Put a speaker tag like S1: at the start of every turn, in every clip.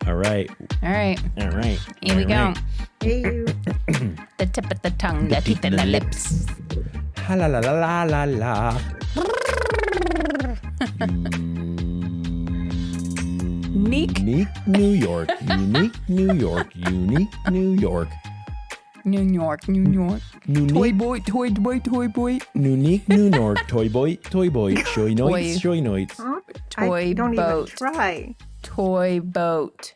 S1: All right.
S2: All right.
S1: All right.
S2: Here we go.
S3: Hey, you.
S2: The tip of the tongue, the teeth, and the lips.
S1: Ha la la la la la la. Unique New York. Unique New York. Unique New York.
S2: New York, New York.
S1: Unique.
S2: Toy boy, toy boy, toy boy.
S1: Unique New York. Toy boy. Toy boy. Shoy
S2: Toy.
S1: noits. Shoy noits.
S3: Huh?
S2: Toy
S3: I don't
S2: boat.
S3: even try.
S2: Toy boat.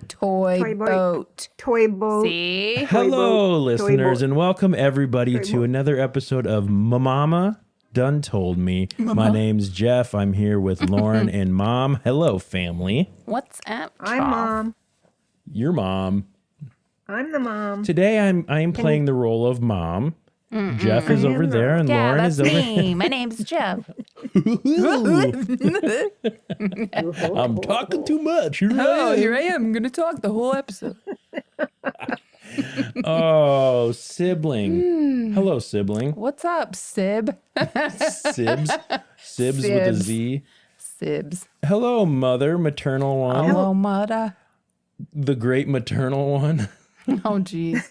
S2: Toy
S3: Toy boat.
S2: boat.
S3: Toy boat.
S2: See?
S1: Hello,
S3: boat.
S1: listeners,
S3: Toy
S1: and welcome everybody
S3: Toy
S1: to
S3: boat.
S1: another episode of Mama Done Told Me. My name's Jeff. I'm here with Lauren and Mom. Hello, family.
S2: What's up,
S3: I'm
S2: Choff?
S3: mom.
S1: Your mom.
S3: I'm the mom.
S1: Today I'm playing the role of mom. Jeff is over there and
S2: Yeah,
S1: Lauren
S2: that's
S1: is over
S2: me. My name's Jeff.
S1: I'm talking too much.
S2: Oh, here I am. I'm going to talk the whole episode.
S1: Oh, sibling. Hello, sibling.
S2: What's up, Sib?
S1: Sibs. Sibs with a
S2: Sibs.
S1: Z.
S2: Sibs.
S1: Hello, mother, maternal one.
S2: Hello, mother.
S1: The great maternal one.
S2: Oh, geez.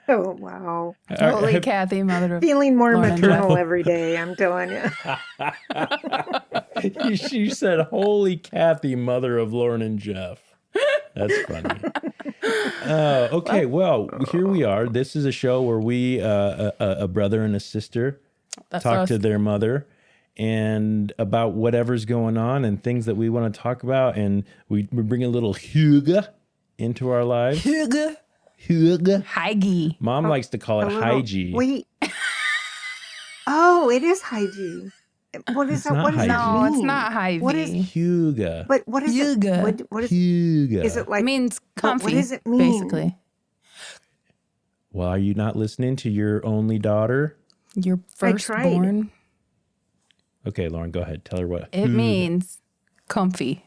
S3: Oh, wow.
S2: Holy Kathy, mother of...
S3: Feeling more
S2: Lauren and
S3: maternal
S2: Jeff.
S3: every day, I'm telling you.
S1: She said, "Holy Kathy, mother of Lauren and Jeff." That's funny. Okay, well, here we are. This is a show where we, a brother and a sister,
S2: That's
S1: talk
S2: us.
S1: to their mother and about whatever's going on and things that we want to talk about. And we bring a little hygge into our lives. Hygge.
S2: Heige.
S1: Mom likes to call it
S3: A little-
S1: hygie.
S3: Wait. Oh, it is hygiene. What is
S1: It's
S3: that?
S1: not
S3: What does that
S1: hygiene.
S2: No,
S3: mean?
S2: it's not Hy-Vee.
S3: What is-
S1: Hygge.
S3: But what is it?
S2: Hygge.
S3: What is
S1: Hygge.
S3: Is it like?
S2: It means
S3: but
S2: comfy,
S3: what does it mean?
S2: basically.
S1: Well, are you not listening to your only daughter?
S2: Your
S3: I tried.
S2: firstborn.
S1: Okay, Lauren, go ahead. Tell her what.
S2: It means comfy.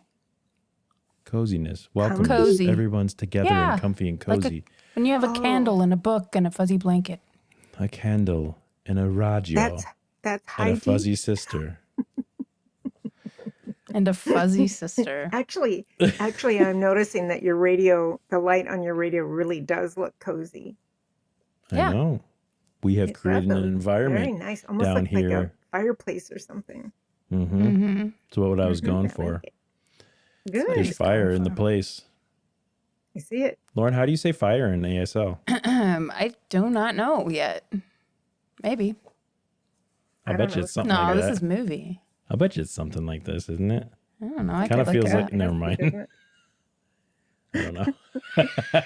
S1: Coziness. Welcome.
S2: Cozy.
S1: Everyone's together
S2: Yeah,
S1: and comfy and
S2: like a-
S1: cozy.
S2: When you have a candle and a book and a fuzzy blanket.
S1: A candle and a radio
S3: That's
S1: and a
S3: hygiene.
S1: fuzzy sister.
S2: And a fuzzy sister.
S3: Actually, I'm noticing that your radio, the light on your radio, really does look cozy.
S2: Yeah.
S1: I know. We have
S3: It's
S1: created an
S3: very
S1: environment.
S3: nice, almost
S1: down
S3: like a
S1: here.
S3: fireplace or something.
S1: Mm-hmm.
S2: Mm-hmm.
S1: That's what I was going
S3: I
S1: for.
S3: like it. Good.
S1: There's fire in the place.
S3: I see it.
S1: Lauren, how do you say fire in ASL?
S2: I do not know yet. Maybe.
S1: I
S3: I
S1: bet
S3: don't
S1: you
S3: know.
S1: it's something
S2: No,
S1: like
S2: this
S1: that.
S2: is movie.
S1: I bet you it's something like this, isn't it?
S2: I don't know. I
S1: Kind of
S2: could
S1: feels
S2: look
S1: like,
S2: it
S1: never
S3: Isn't
S1: mind.
S3: it?
S1: I don't know.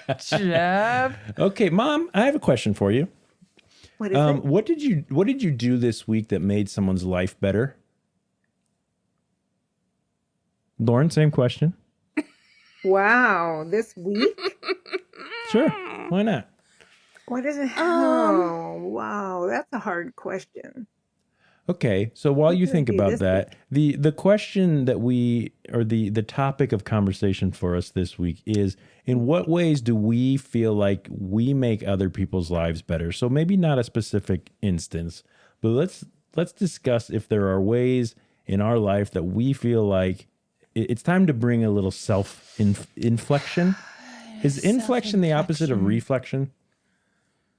S2: up. Jeff.
S1: Okay, Mom, I have a question for you.
S3: What is it?
S1: What did you do this week that made someone's life better? Lauren, same question.
S3: Wow, this week?
S1: Sure. Why not?
S3: What is it? Oh, wow, that's a hard question.
S1: Okay. So while you
S3: did I
S1: think
S3: do
S1: about
S3: this
S1: that, the question that the topic of conversation for us this week is, in what ways do we feel like we make other people's lives better? So maybe not a specific instance, but let's discuss if there are ways in our life that we feel like it's time to bring a little inflection. Is inflection the opposite of reflection?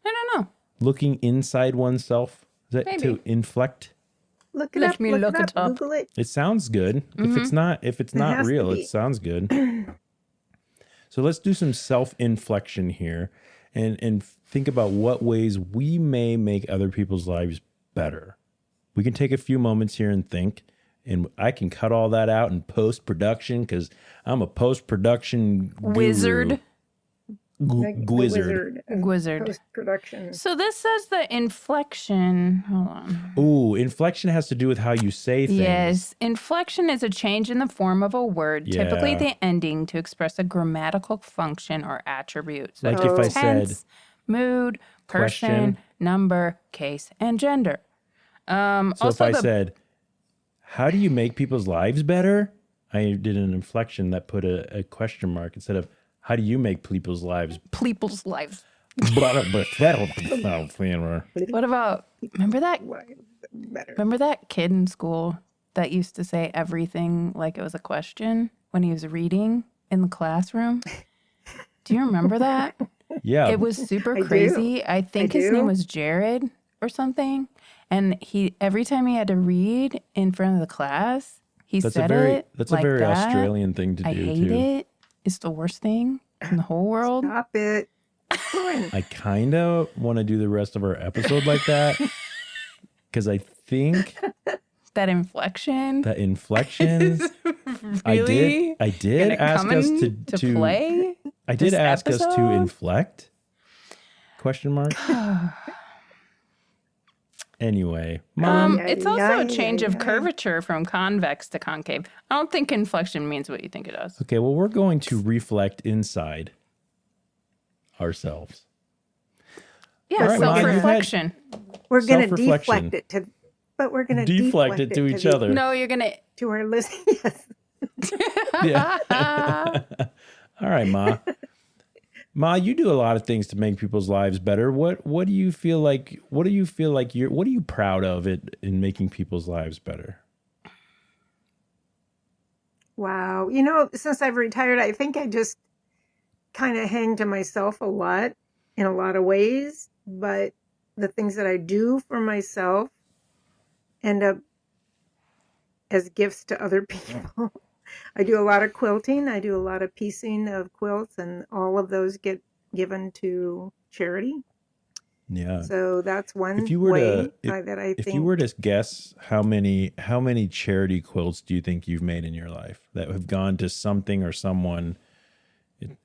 S2: I don't know.
S1: Looking inside oneself? Is that
S2: Maybe.
S1: to inflect?
S3: Look it
S2: Let
S3: up.
S2: me look it up.
S3: Google it.
S1: It sounds good. If it's not
S3: has to
S1: real,
S3: be.
S1: it sounds good. So let's do some self-inflection here and think about what ways we may make other people's lives better. We can take a few moments here and think, and I can cut all that out in post-production because I'm a post-production guru.
S2: Wizard.
S1: Gwizard.
S2: Wizard.
S3: Post-production.
S2: So this says the inflection. Hold on.
S1: Ooh, inflection has to do with how you say things.
S2: Yes. Inflection is a change in the form of a word, typically
S1: Yeah.
S2: the ending, to express a grammatical function or attribute. So
S1: Like if I
S2: tense,
S1: said
S2: mood, person,
S1: question.
S2: number, case, and gender.
S1: So
S2: Also
S1: if I
S2: the-
S1: said, how do you make people's lives better? I did an inflection that put a question mark instead of, how do you make people's lives
S2: people's lives.
S1: better?
S2: What about, remember
S3: Better.
S2: that kid in school that used to say everything like it was a question when he was reading? in the classroom? Do you remember that?
S1: Yeah.
S2: It was super
S3: I do.
S2: crazy. I think his
S3: do.
S2: name was Jared or something. And he every time he had to read in front of the class, he
S1: That's
S2: said
S1: a very
S2: it
S1: that's a
S2: like
S1: very
S2: that.
S1: Australian thing to
S2: I
S1: do
S2: hate
S1: too.
S2: it. It's the worst thing in the whole world.
S3: Stop it. Lauren.
S1: I kind of want to do the rest of our episode like that because I think
S2: That inflection
S1: that inflection.
S2: is really
S1: I did
S2: gonna
S1: ask
S2: come
S1: us to
S2: play.
S1: I did
S2: this
S1: ask us to
S2: episode?
S1: inflect? Question mark. Anyway, Mom.
S2: It's also a
S3: Ay,
S2: change
S3: ay,
S2: of
S3: ay.
S2: curvature from convex to concave. I don't think inflection means what you think it does.
S1: Okay, well, we're going to reflect inside ourselves.
S2: Yeah,
S1: All right, Ma, you had-
S2: self-reflection.
S3: We're going to
S1: Self-reflection.
S3: deflect it to, but we're going to
S1: Deflect it to each other.
S2: No, you're gonna.
S3: To our listeners. Yes.
S1: Yeah. All right, Ma. Ma, you do a lot of things to make people's lives better. What do you feel like? What are you proud of it in making people's lives better?
S3: Wow. Since I've retired, I think I just kind of hang to myself a lot in a lot of ways. But the things that I do for myself end up as gifts to other people. I do a lot of quilting. I do a lot of piecing of quilts, and all of those get given to charity.
S1: Yeah.
S3: So that's one
S1: If you were
S3: way
S1: to,
S3: that I
S1: if
S3: think.
S1: you were to guess how many charity quilts do you think you've made in your life that have gone to something or someone?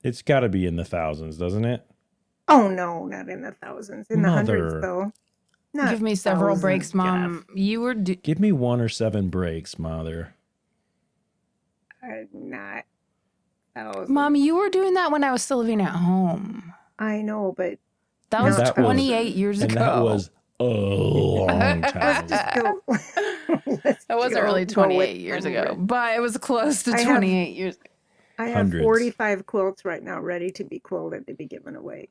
S1: It's got to be in the thousands, doesn't it?
S3: Oh no, not in the thousands, in the
S1: Mother.
S3: hundreds though. Not
S2: Give me several
S3: thousands,
S2: breaks, Mom.
S3: Jeff.
S2: You were
S1: Give me 1 or 7 breaks, Mother.
S3: Not thousands.
S2: Mom, you were doing that when I was still living at home.
S3: I know, but
S2: That was
S1: that was-
S2: 28 years
S1: And
S2: ago.
S1: that was a long time.
S3: just go. Let's
S2: That wasn't
S3: go-
S2: really
S3: go
S2: 28
S3: with
S2: years ago,
S3: 100.
S2: but it was close to
S3: I have-
S2: 28 years.
S3: I have
S1: Hundreds.
S3: 45 quilts right now ready to be quilted to be given away.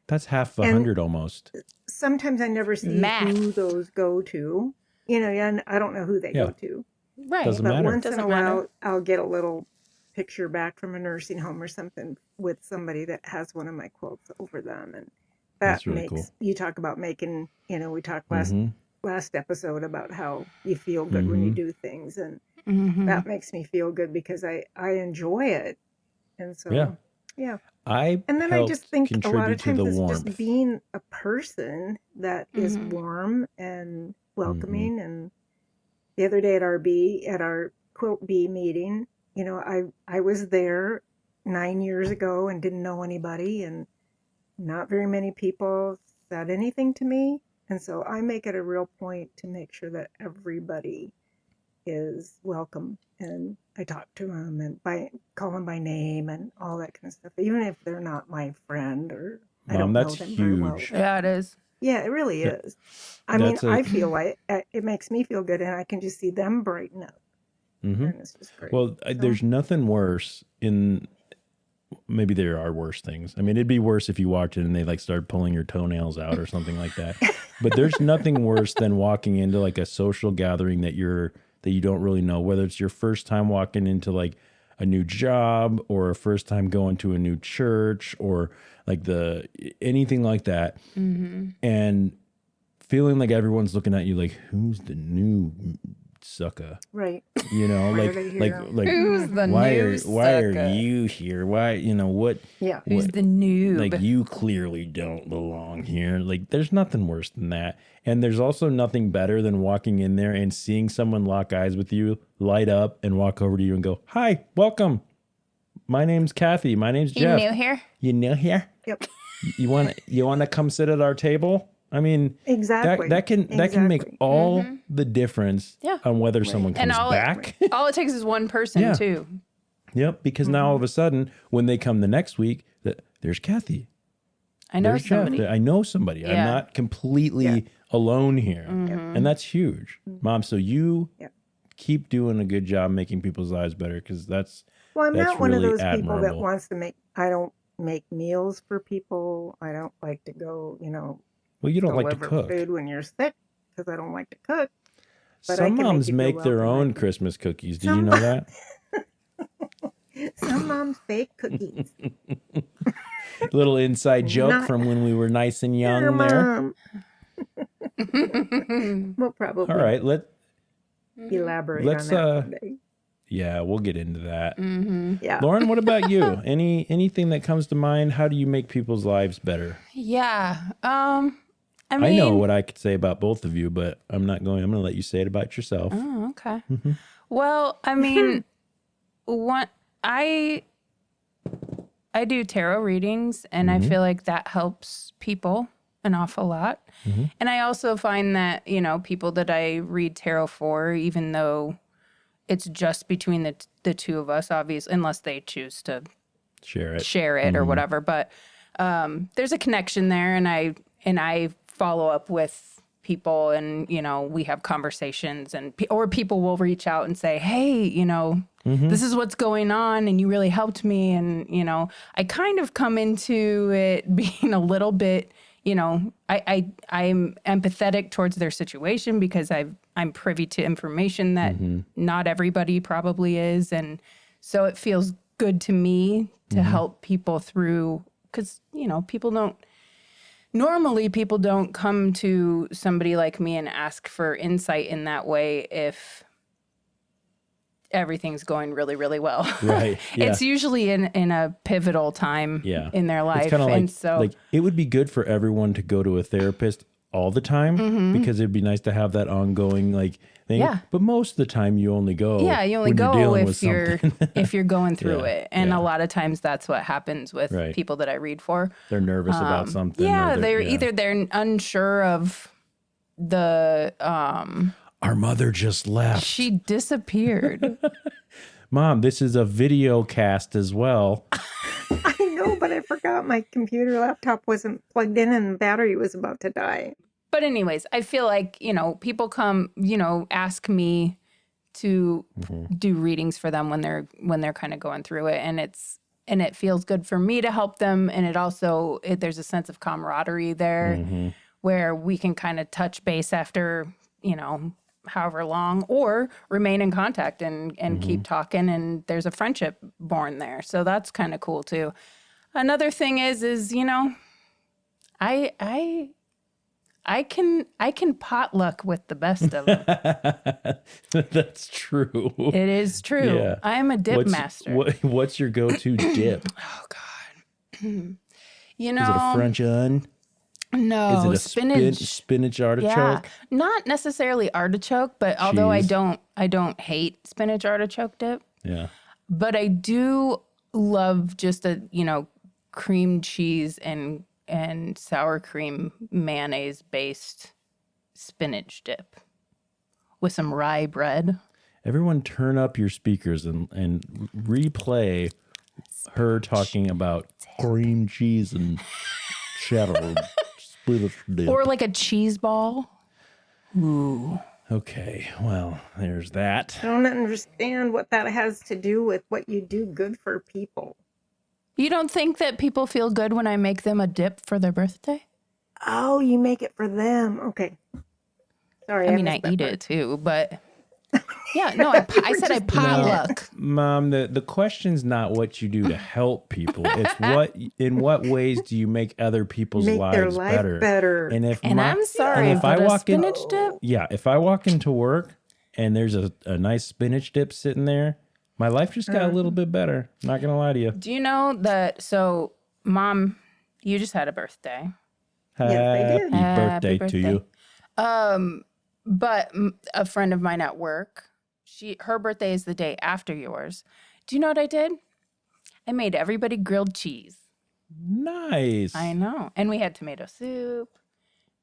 S1: That's half
S3: And-
S1: 100 almost.
S3: Sometimes I never see
S2: Math.
S3: who those go to. And I don't know who they
S1: Yeah.
S3: go to.
S2: Right.
S1: Doesn't
S3: But
S1: matter.
S3: once in
S2: Doesn't
S3: a
S2: matter.
S3: while, I'll get a little picture back from a nursing home or something with somebody that has one of my quilts over them, and that
S1: That's really
S3: makes
S1: cool.
S3: you talk about making. We talked
S1: Mhm.
S3: last episode about how you feel good when you
S1: Mhm.
S3: do things, and
S2: Mhm.
S3: that makes me feel good because I enjoy it, and so
S1: Yeah. I
S3: And then I
S1: helped
S3: just think a lot
S1: contribute
S3: of
S1: to
S3: times
S1: the
S3: it's
S1: warmth.
S3: just being a person that is
S2: Mhm.
S3: warm and
S1: Mm-hmm.
S3: welcoming. And the other day at our quilt bee meeting, I was there 9 years ago and didn't know anybody, and not very many people said anything to me. And so I make it a real point to make sure that everybody is welcome, and I talk to them and call them by name and all that kind of stuff, even if they're not my friend or I
S1: Mom,
S3: don't know
S1: that's
S3: them very well.
S1: huge.
S2: Yeah, it is.
S3: Yeah, it really
S1: That-
S3: is. I mean,
S1: that's a-
S3: I feel like it makes me feel good, and I can just see them brighten up,
S1: Mhm.
S3: and it's just great.
S1: Well, there's nothing worse in. Maybe there are worse things. I mean, it'd be worse if you walked in and they started pulling your toenails out or something like that. But there's nothing worse than walking into a social gathering that you don't really know, whether it's your first time walking into a new job or a first time going to a new church or anything like that,
S2: Mm-hmm.
S1: and feeling like everyone's looking at you like, who's the new sucker?
S3: Right.
S1: You know,
S3: Why are they here?
S2: Who's the
S1: why
S2: new
S1: are
S2: sucker?
S1: you here? Why, what?
S3: Yeah.
S2: Who's the noob?
S1: You clearly don't belong here. There's nothing worse than that. And there's also nothing better than walking in there and seeing someone lock eyes with you, light up, and walk over to you and go, "Hi, welcome. My name's Kathy. My name's
S2: You
S1: Jeff.
S2: new here?
S1: You new here?
S3: Yep.
S1: You want to come sit at our table?" I mean,
S3: Exactly.
S1: that can make
S3: Exactly.
S1: all the difference
S2: Yeah.
S1: on whether someone
S2: And
S1: comes back.
S2: all it takes is one person
S1: Yeah.
S2: too.
S1: Yep, because now all of a sudden, when they come the next week, there's Kathy.
S2: I know
S1: There's
S2: somebody.
S1: Jeff. I know somebody. I'm
S2: Yeah.
S1: not completely alone here.
S2: Mhm.
S1: And that's huge. Mom, so you
S3: Yep.
S1: keep doing a good job making people's lives better, because that's
S3: Well, I'm
S1: that's
S3: not one
S1: really
S3: of those people that
S1: admirable.
S3: wants to make. I don't make meals for people. I don't like to go,
S1: well, you don't like to
S3: deliver
S1: cook.
S3: food when you're sick because I don't like to cook. But I
S1: Some
S3: can make
S1: moms
S3: you feel
S1: make their
S3: welcome,
S1: own
S3: right?
S1: Christmas cookies. Did you
S3: Some
S1: know that?
S3: Some moms bake cookies.
S1: Little inside joke
S3: Not
S1: from when we were nice and
S3: your
S1: young there.
S3: mom. We'll
S1: All
S3: probably
S1: right,
S3: elaborate on
S1: let's
S3: that someday.
S1: yeah, we'll get into that.
S3: Yeah.
S1: Lauren, what about you? Anything that comes to mind? How do you make people's lives better?
S2: Yeah. I
S1: I
S2: mean,
S1: know what I could say about both of you, but I'm going to let you say it about yourself.
S2: Oh, okay. Well, I mean, one I do tarot readings, and I feel like that helps people an awful lot. And I also find that, people that I read tarot for, even though it's just between the two of us, obviously, unless they choose to
S1: Share it.
S2: or whatever, but there's a connection there, and I follow up with people, and we have conversations, and or people will reach out and say, hey, this is what's going on, and you really helped me, and I kind of come into it being a little bit, I'm empathetic towards their situation because I'm privy to information that not everybody probably is, and so it feels good to me to help people through, because people don't come to somebody like me and ask for insight in that way if everything's going really, really well.
S1: Right. Yeah.
S2: It's usually in a pivotal time in their life.
S1: It's kind of
S2: and so
S1: like it would be good for everyone to go to a therapist all the time because it'd be nice to have that ongoing thing.
S2: Yeah.
S1: But most of the time you only go.
S2: you only
S1: when you're
S2: go
S1: dealing
S2: if
S1: with something.
S2: if you're going through
S1: Yeah,
S2: it. And
S1: yeah.
S2: a lot of times that's what happens with
S1: Right.
S2: people that I read for.
S1: They're nervous about something.
S2: Yeah,
S1: or
S2: they're either they're unsure of the
S1: our mother just left.
S2: she disappeared.
S1: Mom, this is a video cast as well.
S3: I know, but I forgot my computer laptop wasn't plugged in and the battery was about to die.
S2: But anyways, I feel like, people come, ask me to do readings for them when they're kind of going through it, and it feels good for me to help them, and it also there's a sense of camaraderie there where we can kind of touch base after, however long, or remain in contact and keep talking, and there's a friendship born there. So that's kind of cool too. Another thing is I can potluck with the best of them.
S1: That's true.
S2: It is true.
S1: Yeah.
S2: I am a dip master.
S1: What's your go-to dip?
S2: Oh God.
S1: Is it a French onion?
S2: No,
S1: Is it a spinach artichoke?
S2: Yeah, not necessarily artichoke, but although I
S1: Cheese.
S2: don't hate spinach artichoke dip,
S1: Yeah.
S2: but I do love just a cream cheese and sour cream mayonnaise based spinach dip with some rye bread.
S1: Everyone turn up your speakers and replay her talking about cream cheese and cheddar spinach dip.
S2: Or like a cheese ball. Ooh.
S1: Okay, well, there's that.
S3: I don't understand what that has to do with what you do good for people.
S2: You don't think that people feel good when I make them a dip for their birthday?
S3: Oh, you make it for them. Okay. Sorry.
S2: I mean, I eat it too, but yeah, no, I said I potluck.
S1: Mom, the question's not what you do to help people. It's in what ways do you make other people's
S3: Make their
S1: lives
S3: life
S1: better?
S3: better.
S2: And I'm sorry,
S1: if
S2: but
S1: I
S2: a
S1: walk in,
S2: spinach dip?
S1: yeah, if I walk into work and there's a nice spinach dip sitting there, my life just got a little bit better. Not gonna lie to you.
S2: Do you know that? So, Mom, you just had a birthday.
S3: Yes, I did.
S1: Happy birthday to you.
S2: But a friend of mine at work, her birthday is the day after yours. Do you know what I did? I made everybody grilled cheese.
S1: Nice.
S2: I know. And we had tomato soup.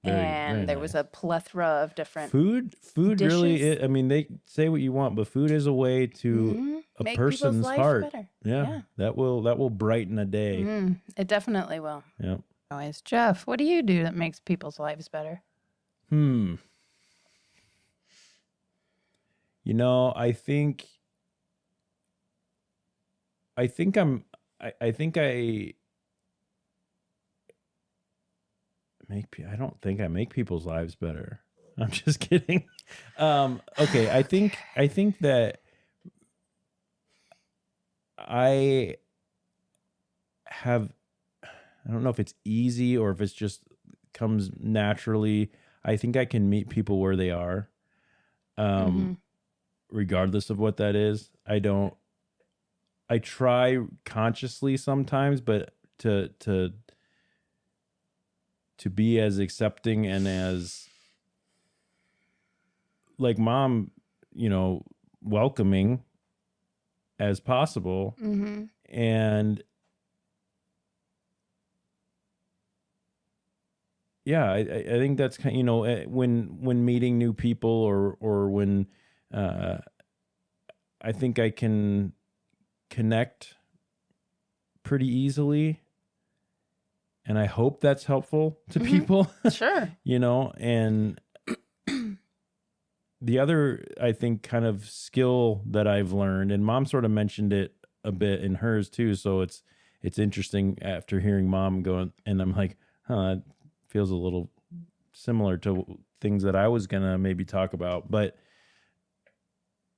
S1: Very
S2: There was a plethora of different
S1: food really
S2: dishes.
S1: I mean, they say what you want, but food is a way to a
S2: Make people's
S1: person's
S2: life
S1: heart.
S2: better.
S1: Yeah. That will brighten a day.
S2: It definitely will.
S1: Yeah.
S2: Anyways, Jeff, what do you do that makes people's lives better?
S1: I think I don't think I make people's lives better. I'm just kidding. Okay, I think that I don't know if it's easy or if it's just comes naturally. I think I can meet people where they are, regardless of what that is. I try consciously sometimes, but to be as accepting and as like mom, welcoming as possible. And yeah, I think that's kind when meeting new people or when I think I can connect pretty easily, and I hope that's helpful to people.
S2: Sure.
S1: And the other, I think, kind of skill that I've learned, and mom sort of mentioned it a bit in hers too, so it's interesting after hearing mom go, and I'm like, it feels a little similar to things that I was gonna maybe talk about. But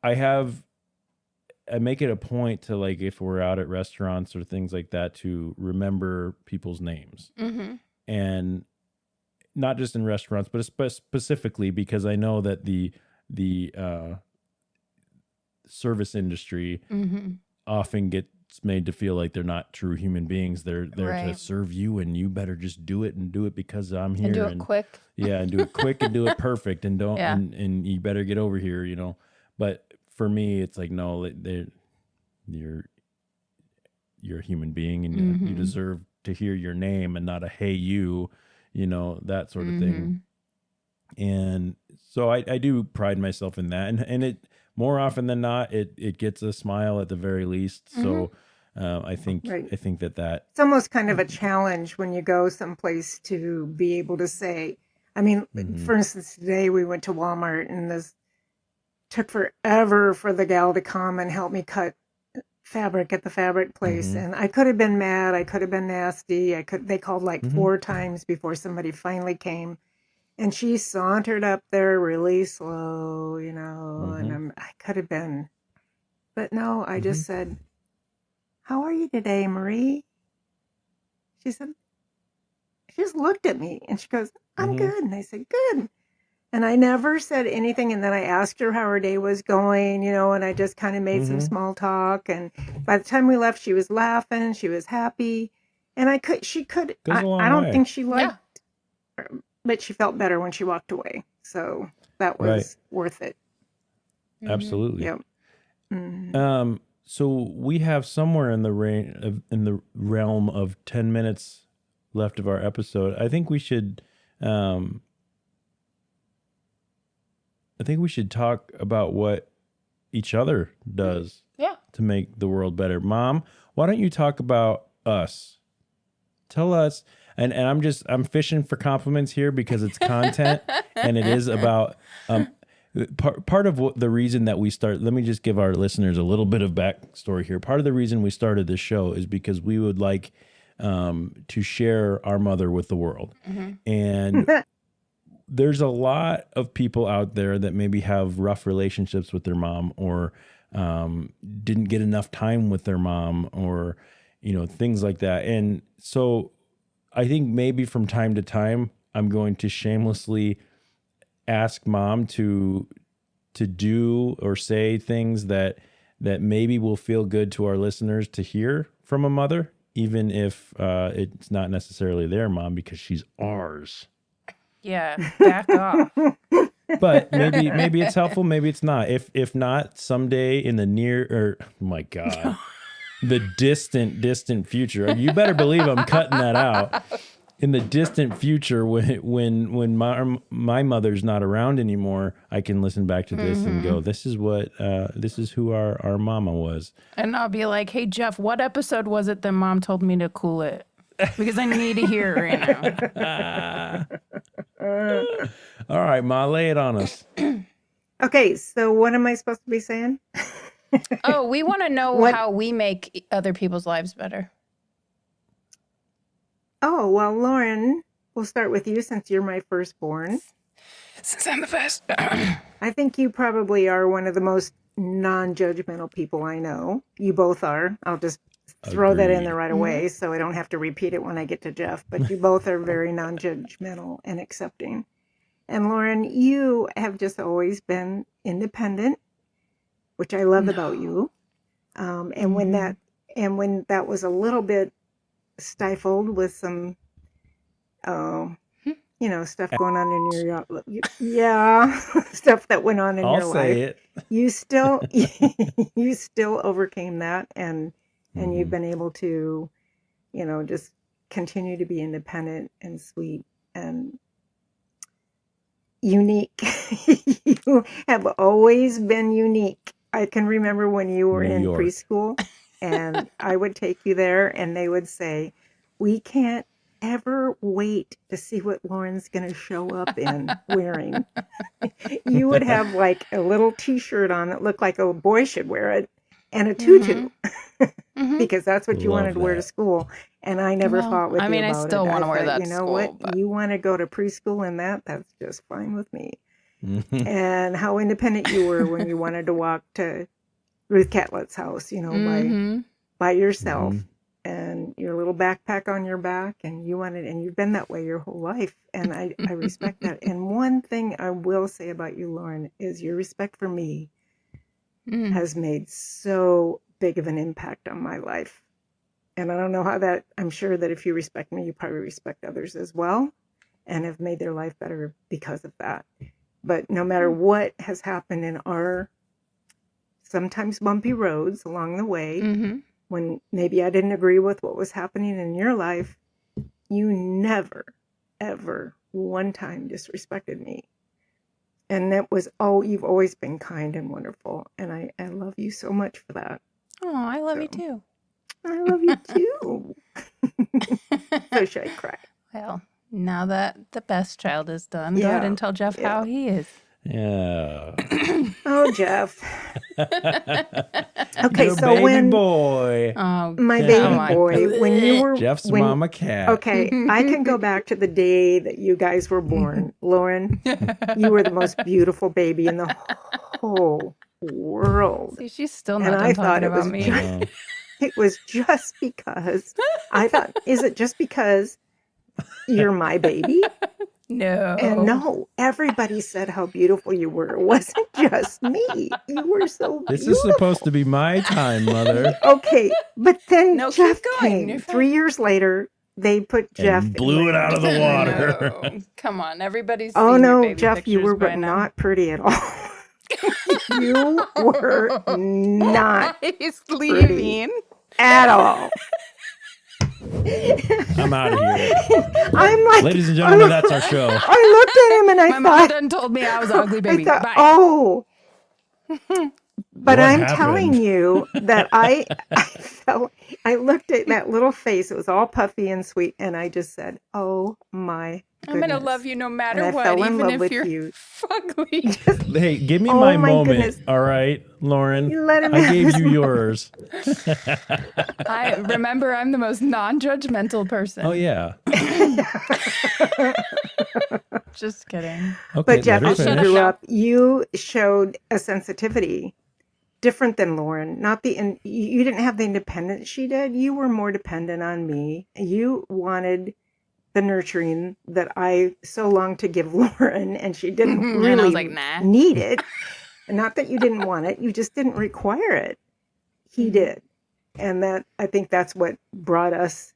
S1: I make it a point to, like, if we're out at restaurants or things like that, to remember people's names. And not just in restaurants, but specifically because I know that the service industry often gets made to feel like they're not true human beings. They're there to serve you, and you better just do it, and do it because I'm here,
S2: And do it quick.
S1: Yeah, and do it quick and do it perfect, and don't and you better get over here, But for me, it's like, no, you're a human being, and you deserve to hear your name and not a hey you, that sort of thing. And so I do pride myself in that, and it more often than not it gets a smile at the very least. So I think that
S3: it's almost kind of a challenge when you go someplace to be able to say, I mean, for instance, today we went to Walmart, and this took forever for the gal to come and help me cut fabric at the fabric place. And I could have been mad, I could have been nasty, they called like 4 times before somebody finally came. And she sauntered up there really slow, and I could have been, but no, I just said, "How are you today, Marie?" She said, she just looked at me and she goes, "I'm good." And I said, "Good." And I never said anything. And then I asked her how her day was going, and I just kind of made some small talk. And by the time we left, she was laughing, she was happy. And I don't think she liked her, but she felt better when she walked away. So that was worth it.
S1: Absolutely.
S3: Yep.
S1: So we have somewhere in the realm of 10 minutes left of our episode. I think we should talk about what each other does to make the world better. Mom, why don't you talk about us? Tell us, and I'm fishing for compliments here because it's content and it is about part of the reason that we start. Let me just give our listeners a little bit of backstory here. Part of the reason we started this show is because we would like to share our mother with the world. And there's a lot of people out there that maybe have rough relationships with their mom, or didn't get enough time with their mom, or things like that. And so I think maybe from time to time I'm going to shamelessly ask mom to do or say things that maybe will feel good to our listeners to hear from a mother, even if it's not necessarily their mom, because she's ours.
S2: Yeah, back off.
S1: But maybe it's helpful, maybe it's not. If not, someday in the my God, the distant future, you better believe I'm cutting that out. In the distant future, when my mother's not around anymore, I can listen back to this and go, this is who our mama was.
S2: And I'll be like, hey, Jeff, what episode was it that mom told me to cool it? Because I need to hear it right now.
S1: All right, Ma, lay it on us.
S3: Okay, so what am I supposed to be saying?
S2: Oh, we want to know how we make other people's lives better.
S3: Oh, well, Lauren, we'll start with you since you're my firstborn.
S2: Since I'm the best.
S3: I think you probably are one of the most non-judgmental people I know. You both are. I'll just throw that in there
S1: Agreed.
S3: right away so I don't have to repeat it when I get to Jeff. But you both are very non-judgmental and accepting. And Lauren, you have just always been independent, which I love about you. And when that was a little bit stifled with some, stuff going on in your, yeah, stuff that went on in
S1: I'll
S3: your
S1: say
S3: life,
S1: it.
S3: you still, you still overcame that, and you've
S1: Mhm.
S3: been able to, just continue to be independent and sweet and unique. You have always been unique. I can remember when you were
S1: New
S3: in
S1: York.
S3: preschool and I would take you there and they would say, "We can't ever wait to see what Lauren's going to show up in wearing." You would have like a little t-shirt on that looked like a boy should wear it and a tutu because that's what you wanted
S1: Love
S3: to wear to
S1: that.
S3: school. And I never
S2: Well,
S3: fought with
S2: I
S3: you
S2: mean, I
S3: about
S2: still
S3: it. I
S2: want to wear
S3: thought,
S2: that
S3: you
S2: to
S3: know what?
S2: school, but
S3: You want to go to preschool in that? That's just fine with me.
S1: Mhm.
S3: And how independent you were when you wanted to walk to Ruth Catlett's house, by yourself
S1: Mhm.
S3: and your little backpack on your back, and you've been that way your whole life. And I respect that. And one thing I will say about you, Lauren, is your respect for me has made so big of an impact on my life. And I don't know how that, I'm sure that if you respect me, you probably respect others as well and have made their life better because of that. But no matter what has happened in our sometimes bumpy roads along the way, when maybe I didn't agree with what was happening in your life, you never, ever one time disrespected me. And that was, you've always been kind and wonderful. And I love you so much for that.
S2: oh, I love you
S3: So,
S2: too.
S3: I love you too. So should I cry?
S2: Well, now that the best child is done, go ahead
S3: Yeah.
S2: and tell Jeff
S3: Yeah.
S2: how he is.
S1: Yeah.
S3: Oh, Jeff. Okay,
S1: Your
S3: so
S1: baby boy.
S2: Oh,
S3: my
S2: come
S3: baby
S2: on.
S3: boy, when you were
S1: Jeff's
S3: when
S1: mama cat.
S3: okay, I can go back to the day that you guys were born. Lauren, you were the most beautiful baby in the whole world.
S2: See, she's still
S3: And
S2: not
S3: I
S2: done
S3: thought
S2: talking
S3: it
S2: about
S3: was
S2: me.
S3: just, it was just because I thought, is it just because you're my baby?
S2: No.
S3: And no, everybody said how beautiful you were. It wasn't just me. You were so
S1: This is supposed to be my time, mother.
S3: Okay, but then
S2: No, keep
S3: Jeff
S2: going. You're
S3: came.
S2: fine.
S3: 3 years later, they put Jeff
S1: And
S3: in
S1: blew it
S3: my
S1: out of the
S3: arms.
S1: water.
S2: No. Come on. Everybody's
S3: Oh
S2: seen your
S3: no,
S2: baby
S3: Jeff, you
S2: pictures
S3: were
S2: by now.
S3: not pretty at all. You were not
S2: He's
S3: pretty
S2: leaving.
S3: at all.
S1: I'm out of here.
S3: I'm like,
S1: Ladies and gentlemen, that's our show.
S3: I looked at him and I
S2: My mom
S3: thought,
S2: done told me I was an ugly
S3: I
S2: baby.
S3: thought,
S2: Bye.
S3: oh. But
S1: What
S3: I'm telling
S1: happened?
S3: you that I looked at that little face. It was all puffy and sweet. And I just said, oh my
S2: I'm
S3: goodness.
S2: going to love you no
S3: And
S2: matter
S3: I
S2: what,
S3: fell in
S2: even
S3: love
S2: if
S3: with
S2: you're
S3: you.
S2: ugly.
S1: Hey, give me
S3: Oh
S1: my
S3: my
S1: moment.
S3: goodness.
S1: All right, Lauren.
S3: You let him
S1: I
S3: have
S1: gave
S3: his
S1: you yours.
S2: I remember I'm the most non-judgmental person.
S1: Oh, yeah.
S2: Just kidding.
S1: Okay,
S3: But Jeff,
S1: let her
S3: as you
S2: shut up
S1: finish.
S3: grew
S2: now.
S3: up, you showed a sensitivity different than Lauren. Not the you didn't have the independence she did. You were more dependent on me. You wanted the nurturing that I so longed to give Lauren, and she didn't
S2: And I was
S3: really
S2: like, nah.
S3: need it. And not that you didn't want it, you just didn't require it. He did. And that I think that's what brought us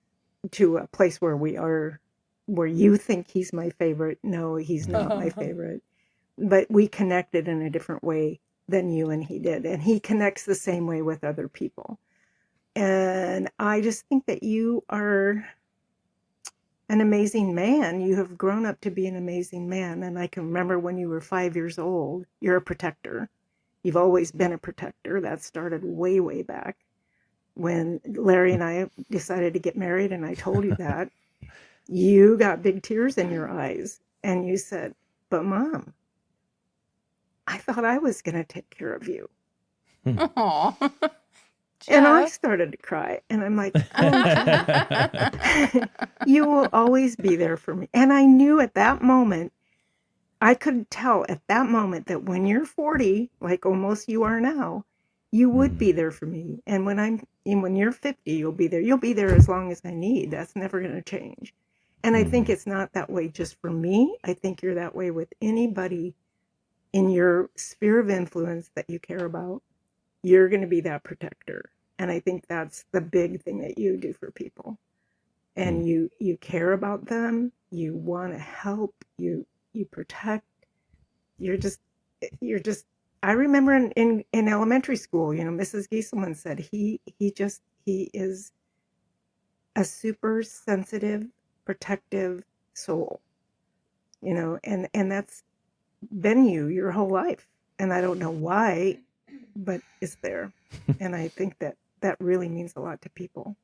S3: to a place where we are, where you think he's my favorite. No, he's not my favorite. But we connected in a different way than you and he did. And he connects the same way with other people. And I just think that you are an amazing man. You have grown up to be an amazing man. And I can remember when you were 5 years old, you're a protector. You've always been a protector. That started way, way back when Larry and I decided to get married. And I told you that. You got big tears in your eyes. And you said, but Mom, I thought I was going to take care of you.
S2: Aw.
S3: And I
S2: Jeff.
S3: started to cry. And I'm like, oh, Jeff, you will always be there for me. And I knew at that moment I could tell at that moment that when you're 40, like almost you are now, you would be there for me. And when you're 50, you'll be there. You'll be there as long as I need. That's never going to change. And I think it's not that way just for me. I think you're that way with anybody in your sphere of influence that you care about. You're going to be that protector. And I think that's the big thing that you do for people. And you care about them. You want to help. You protect. You're just. I remember in elementary school, Mrs. Gieselman said he is a super sensitive, protective soul, and that's been you your whole life. And I don't know why, but it's there. And I think that really means a lot to people.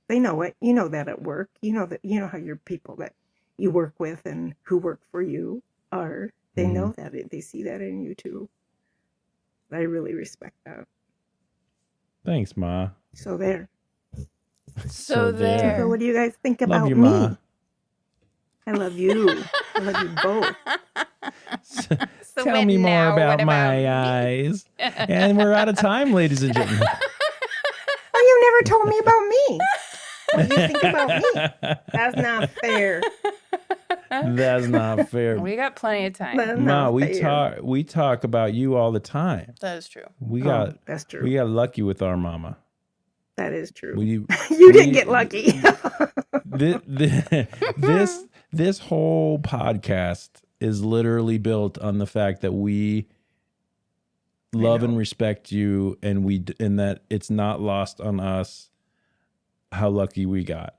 S3: They know it. You know that at work. You know how your people that you work with and who work for you are. They know that. They see that in you too. I really respect that.
S1: Thanks, Ma.
S3: So there.
S2: So
S3: So
S2: there.
S3: what do you guys think about
S1: Love you,
S3: me?
S1: Ma.
S3: I love you. I love you both.
S2: So
S1: Tell me more
S2: now,
S1: about
S2: what
S1: my
S2: me?
S1: eyes. And we're out of time, ladies and gentlemen.
S3: Oh, you never told me about me. What do you think about me? That's not fair.
S1: That's not fair.
S2: We got plenty of time.
S3: That's
S1: Ma,
S3: not
S1: we
S3: fair.
S1: talk about you all the time.
S2: That is true.
S3: That's true.
S1: We got lucky with our mama.
S3: That is true.
S1: We
S3: You didn't get lucky.
S1: this whole podcast is literally built on the fact that we love and respect you, and that it's not lost on us how lucky we got.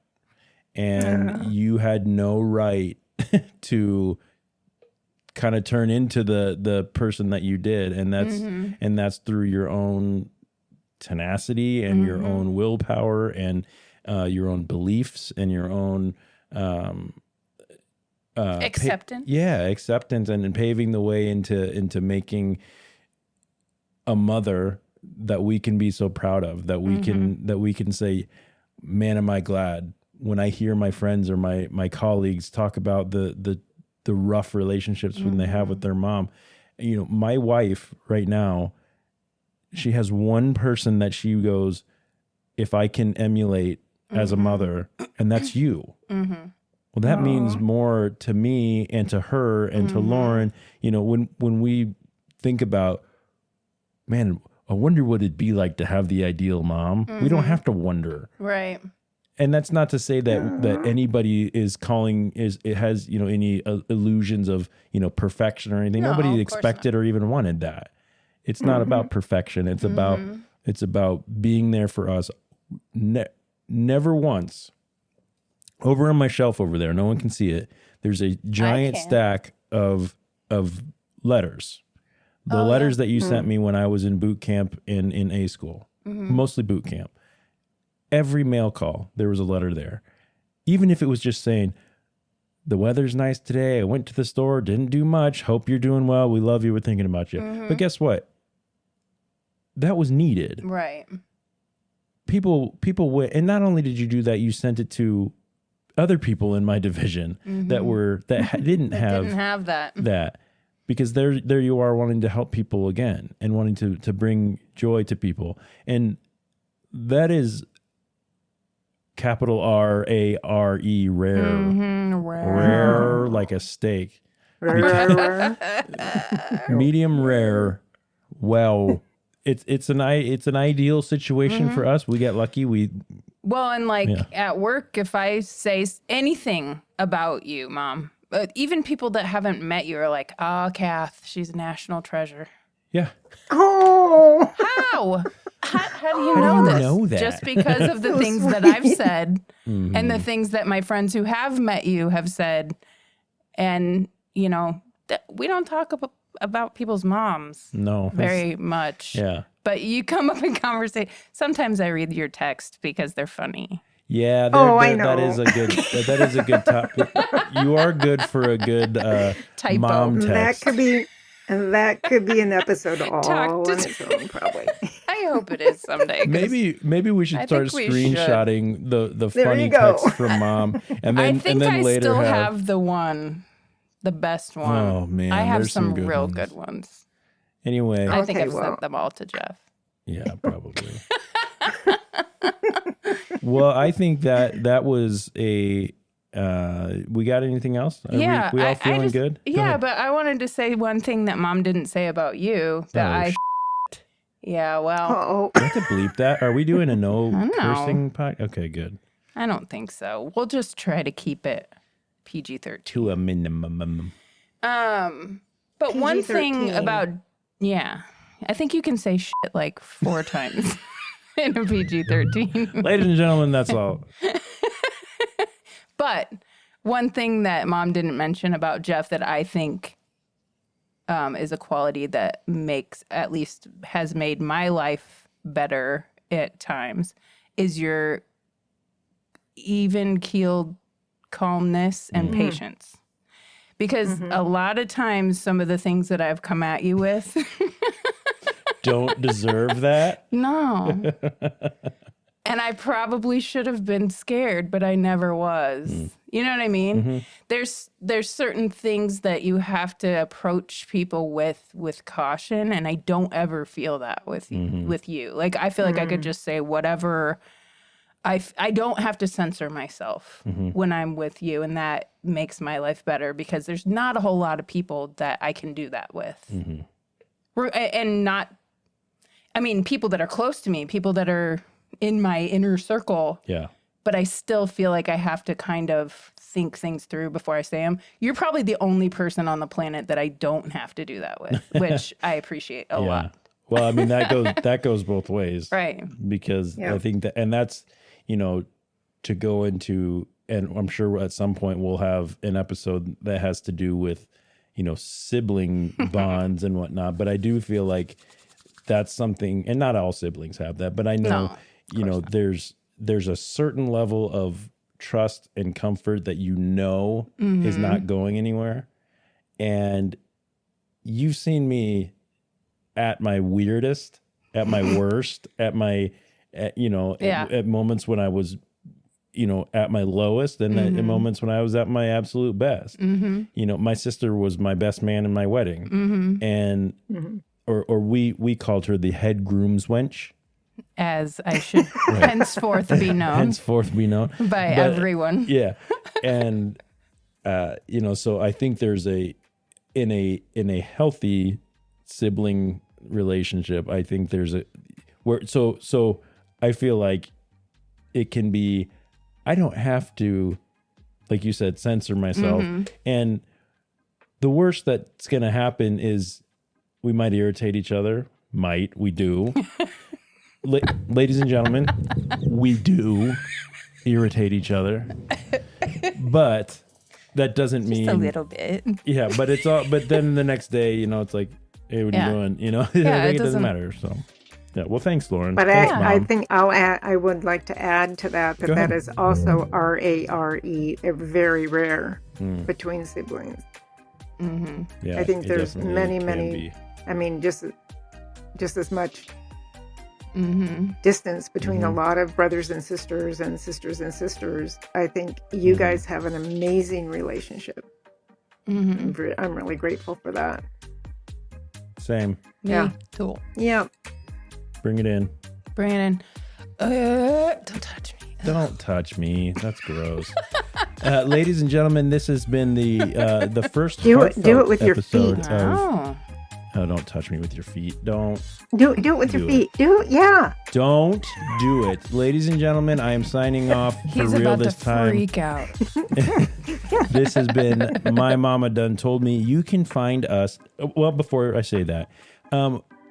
S1: And you had no right to kind of turn into the person that you did, and that's through your own tenacity and your own willpower and your own beliefs and your own
S2: Acceptance.
S1: acceptance and paving the way into making a mother that we can be so proud of, that we can say, man, am I glad when I hear my friends or my colleagues talk about the rough relationships when they have with their mom. My wife right now, she has one person that she goes, if I can emulate as a mother, and that's you. Well, that means more to me and to her and to Lauren. When we think about, man, I wonder what it'd be like to have the ideal mom. We don't have to wonder.
S2: Right.
S1: And that's not to say that anybody has any illusions of, perfection or anything.
S2: No,
S1: Nobody
S2: of course
S1: expected or even wanted that. It's not about perfection. It's about being there for us. Never once. Over on my shelf over there, no one can see it. There's a giant stack of letters. The letters that you sent me when I was in boot camp in A school, mostly boot camp. Every mail call, there was a letter there. Even if it was just saying, the weather's nice today, I went to the store, didn't do much, hope you're doing well, we love you, we're thinking about you. But guess what? That was needed.
S2: Right.
S1: People went, and not only did you do that, you sent it to other people in my division that didn't have that. Because there you are wanting to help people again and wanting to bring joy to people. And that is capital RARE, rare. Rare like a steak. Medium rare. Well, it's an ideal situation for us. We get lucky.
S2: Well, and at work, if I say anything about you, Mom, even people that haven't met you are like, Kath, she's a national treasure.
S1: Yeah.
S3: Oh.
S2: How? How do you know this?
S1: Know that?
S2: Just because of the things that I've said and the things that my friends who have met you have said. And, we don't talk about people's moms very much.
S1: Yeah.
S2: But you come up in conversation. Sometimes I read your text because they're funny.
S1: Yeah,
S3: I know.
S1: that is a good topic. You are good for a good
S2: Typo.
S1: mom text.
S3: That could be an episode all on its own, probably.
S2: I hope it is someday.
S1: Maybe we should start screenshotting the
S3: There
S1: funny
S3: you go.
S1: texts from Mom, and then
S2: I think
S1: and then
S2: I
S1: later
S2: still have the one the best one.
S1: Oh, man,
S2: I have
S1: there's
S2: some
S1: some good
S2: real
S1: ones.
S2: good ones.
S1: Anyway,
S2: I think
S3: Okay,
S2: I've
S3: well-
S2: sent them all to Jeff.
S1: yeah, probably. Well, I think that was a. We got anything else? Are
S2: Yeah,
S1: we all
S2: I
S1: feeling
S2: just,
S1: good? Go
S2: Yeah,
S1: ahead.
S2: but I wanted to say one thing that Mom didn't say about you that
S1: Oh,
S2: Yeah, well,
S3: Oh,
S1: You have to bleep that. Are we doing a no
S2: I don't know.
S1: cursing podcast? Okay, good.
S2: I don't think so. We'll just try to keep it PG-13.
S1: To a minimum.
S2: But one thing
S3: PG-13.
S2: about I think you can say shit like 4 times in a PG-13.
S1: Ladies and gentlemen, that's all.
S2: But one thing that Mom didn't mention about Jeff that I think is a quality that has made my life better at times is your even-keeled calmness and patience. Because a lot of times some of the things that I've come at you with,
S1: Don't deserve that.
S2: no. And I probably should have been scared, but I never was. You know what I mean? There's certain things that you have to approach people with caution, and I don't ever feel that with you. Like I feel like I could just say whatever. I don't have to censor myself when I'm with you, and that makes my life better because there's not a whole lot of people that I can do that with. And not, I mean, people that are close to me, people that are in my inner circle,
S1: Yeah.
S2: but I still feel like I have to kind of think things through before I say them. You're probably the only person on the planet that I don't have to do that with, which I appreciate a lot.
S1: Well, I mean that goes both ways.
S2: Right.
S1: Because
S3: Yeah.
S1: I think that, and that's, to go into, and I'm sure at some point we'll have an episode that has to do with, sibling bonds and whatnot. But I do feel like that's something, and not all siblings have that, but I know, there's a certain level of trust and comfort that is not going anywhere. And you've seen me at my weirdest, at my worst, at moments when I was, at my lowest, and at moments when I was at my absolute best. My sister was my best man in my wedding, and or we called her the head groom's wench.
S2: As I should henceforth be known by everyone.
S1: Yeah, and so I think there's in a healthy sibling relationship, I think there's so I feel like it can be, I don't have to, like you said, censor myself. And the worst that's going to happen is we might irritate each other. We do. Ladies and gentlemen, we do irritate each other. But that doesn't mean
S2: Just a little bit.
S1: Yeah, but but then the next day, it's like, hey, what are you doing? It doesn't matter. So yeah, well, thanks, Lauren.
S3: but
S1: Thanks,
S3: I
S1: Mom.
S3: think I would like to add to that
S1: Go
S3: that
S1: ahead.
S3: is also RARE. They're very rare between siblings.
S1: Yeah,
S3: I think
S1: it
S3: there's
S1: definitely
S3: many,
S1: can be.
S3: I mean, just as much distance between a lot of brothers and sisters and sisters and sisters. I think you guys have an amazing relationship. I'm really grateful for that.
S1: Same.
S3: Yeah.
S2: Cool.
S3: Yeah.
S1: Bring it in.
S2: Brandon, don't touch me.
S1: Don't touch me. That's gross. Ladies and gentlemen, this has been the first
S3: Do it
S1: heartfelt
S3: with your
S1: episode
S3: feet.
S1: of- Oh, don't touch me with your feet. Don't
S3: Do it with your
S1: Do
S3: feet. Do it. Yeah.
S1: do it. Ladies and gentlemen, I am signing off for
S2: He's
S1: real
S2: about
S1: this
S2: to
S1: time.
S2: freak out.
S1: This has been My Mama Done Told Me. You can find us. Well, before I say that,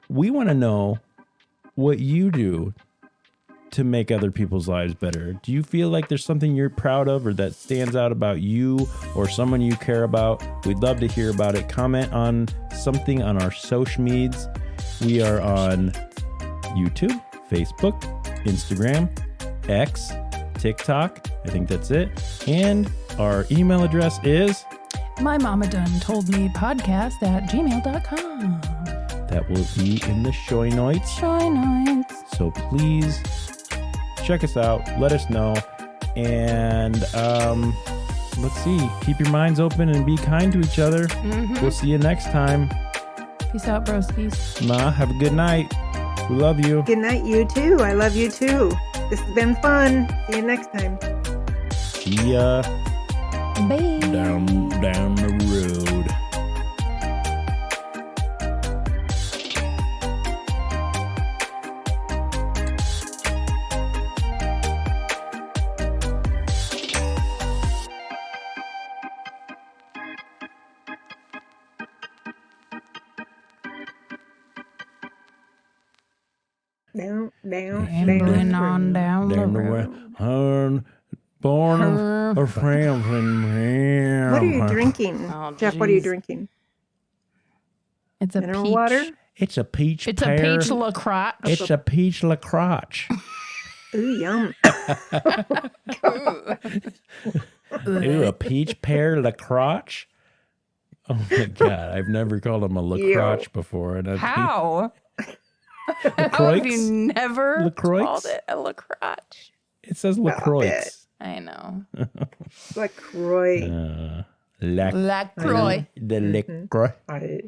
S1: we want to know what you do to make other people's lives better. Do you feel like there's something you're proud of or that stands out about you or someone you care about? We'd love to hear about it. Comment on something on our social medias. We are on YouTube, Facebook, Instagram, X, TikTok. I think that's it. And our email address is...
S2: My mama done told me podcast at gmail.com.
S1: That will be in the show notes.
S2: Show nights.
S1: So please check us out. Let us know. And let's see. Keep your minds open and be kind to each other. We'll see you next time.
S2: Peace out, broskies.
S1: Ma, have a good night. We love you.
S3: Good night, you too. I love you too. This has been fun. See you next time.
S1: See ya
S2: Bye.
S1: down the road.
S2: Rambling on down the road.
S1: Born of Franklin.
S3: What are you drinking?
S2: Oh,
S3: Jeff, what are you
S2: geez.
S3: drinking?
S2: It's a
S3: Mineral
S2: peach.
S3: water?
S1: It's a peach
S2: It's
S1: pear.
S2: a peach lacrosse.
S1: It's a peach lacroche.
S3: Ooh, yum.
S1: Ooh, a peach pear lacroche? Oh my God, I've never called them a lacroche before. And
S2: How? How have
S1: LaCroix?
S2: you never
S1: LaCroix?
S2: called it a lacrosse?
S1: It says LaCroix.
S2: I know.
S3: LaCroix.
S1: LaCroix.
S2: LaCroix.
S1: The LaCroix.
S3: I